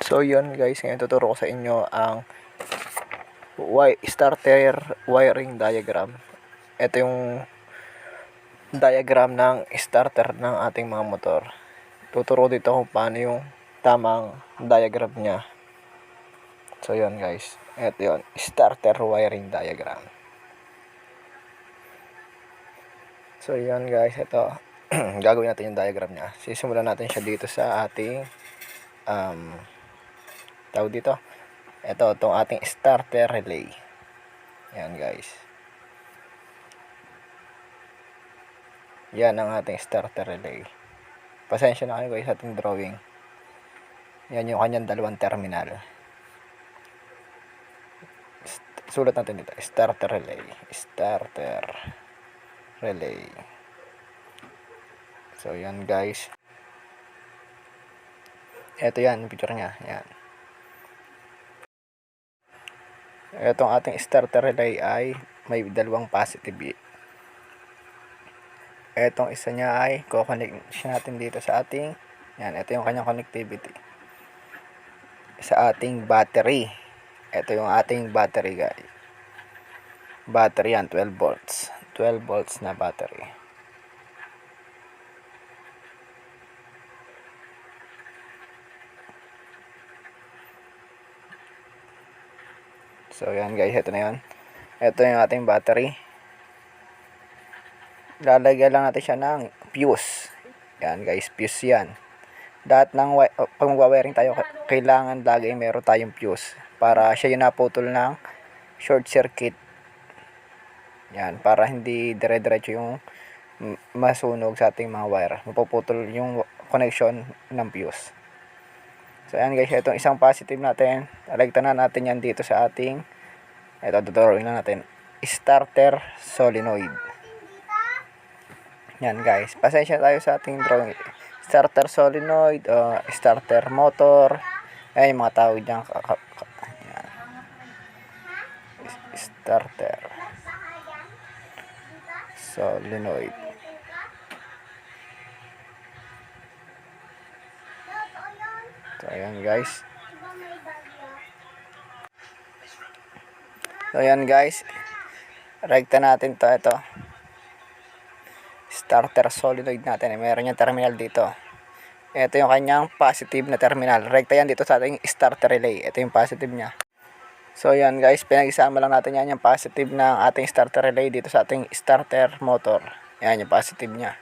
So yun guys, ngayon tuturo ko sa inyo ang starter wiring diagram. Ito yung diagram ng starter ng ating mga motor. Tuturo dito kung paano yung tamang diagram niya. So yun guys, ito yun, starter wiring diagram. So yun guys, ito gagawin natin yung diagram niya. Sisimulan natin siya dito sa ating tawag dito. Itong ating starter relay. Yan guys. Yan ang ating starter relay. Pasensya na kayo guys sa ating drawing. Yan yung kanyang dalawang terminal. Sulat natin dito. Starter relay. Starter relay. So yan guys. Ito yan, picture niya. Yan. Itong ating starter relay ay may dalawang positive. Etong isa niya ay ko-connect natin dito sa ating, yan, ito yung kanyang connectivity sa ating battery. Ito yung ating battery guys. Battery yan, 12 volts. 12 volts na battery. So yan guys, ito na yun. Ito yung ating battery. Lalagyan lang natin siya ng fuse. Yan guys, fuse yan. Lahat ng pag magwa-wiring tayo, kailangan lagi meron tayong fuse para siya yung naputol ng short circuit. Yan, para hindi dire-diretso yung masunog sa ating mga wire. Mapuputol yung connection ng fuse. So yan guys, itong isang positive natin, alagtan na natin yan dito sa ating, ito tuturuin na natin, starter solenoid. Yan guys, pasensya tayo sa ating drawing. Starter solenoid, starter motor, ay yung mga tawag dyan. Yan. Starter solenoid. So ayan guys. So ayan guys, rekta natin to, ito starter solenoid natin, meron yung terminal dito. Ito yung kanyang positive na terminal, rekta yan dito sa ating starter relay. Ito yung positive nya. So yan guys, pinag-isama lang natin yan, yung positive ng ating starter relay dito sa ating starter motor. Yan yung positive nya.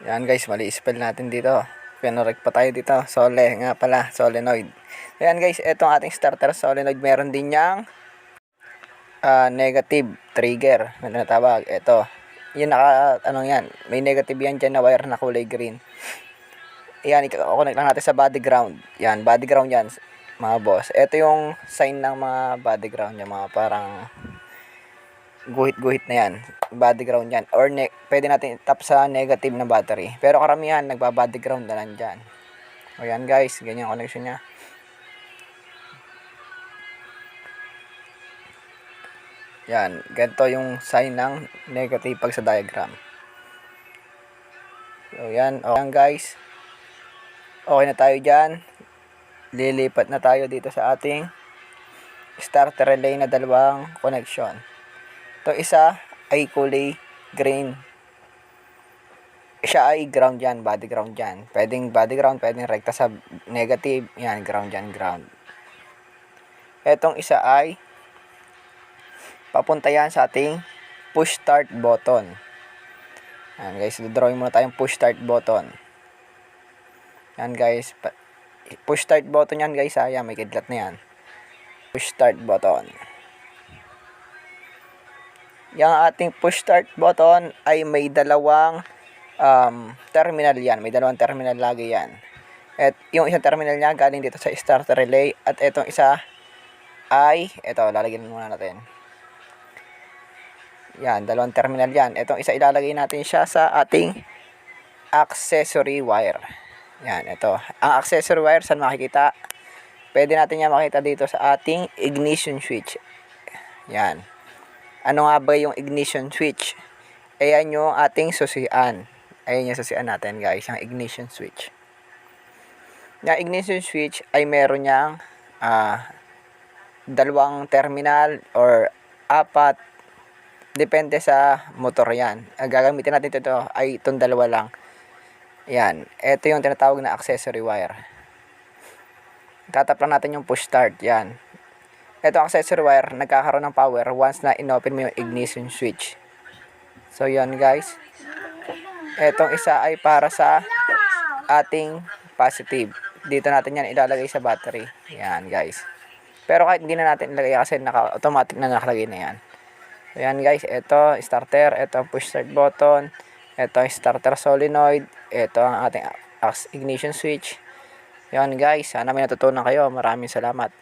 Yan guys, mali spell natin dito, pinorek pa tayo dito, sole nga pala, solenoid. Yan guys, itong ating starter solenoid, meron din yang negative trigger na tinatawag. Ito yun, yan, may negative yan dyan na wire na kulay green. Yan, i-connect lang natin sa body ground. Yan, body ground yan mga boss. Ito yung sign ng mga body ground yan, mga parang guhit-guhit na yan, body ground yan. Or pwede natin tap sa negative na battery, pero karamihan nagba-body ground na lang dyan. O yan guys, ganyan connection nya. Yan, ganito yung sign ng negative pag sa diagram. So yan, okay guys. Okay na tayo dyan. Lilipat na tayo dito sa ating starter relay na dalawang connection. Ito isa ay kulay green. Siya ay ground yan, body ground yan. Pwedeng body ground, pwedeng rekta sa negative. Yan, ground yan, ground. Etong isa ay papunta yan sa ating push start button. Yan guys, drawing muna tayong push start button. Yan guys, push start button yan guys, yan, may kidlat na yan. Push start button. Yung ating push start button ay may dalawang terminal yan. May dalawang terminal lagi yan. At yung isang terminal niya galing dito sa starter relay. At itong isa ay, ito, lalagyan muna natin. Yan, dalawang terminal yan. Itong isa ilalagay natin siya sa ating accessory wire. Yan, ito. Ang accessory wire, saan makikita? Pwede natin yan makita dito sa ating ignition switch. Yan. Ano nga ba yung ignition switch? Ayan yung ating susian. Ayan yung susian natin guys, yung ignition switch. Na ignition switch ay meron niyang dalawang terminal or apat. Depende sa motor yan. Ang gagamitin natin ito ay itong dalawa lang. Yan. Ito yung tinatawag na accessory wire. Tatap lang natin yung push start. Yan. Ito accessory wire, nagkakaroon ng power once na inopen mo yung ignition switch. So yan guys. Etong isa ay para sa ating positive. Dito natin yan ilalagay sa battery. Yan guys. Pero kahit hindi na natin ilagay kasi automatic na nakalagay na yan. So yan guys, ito starter, ito push start button, ito starter solenoid, ito ang ating ignition switch. Yan guys, sana may natutunan kayo. Maraming salamat.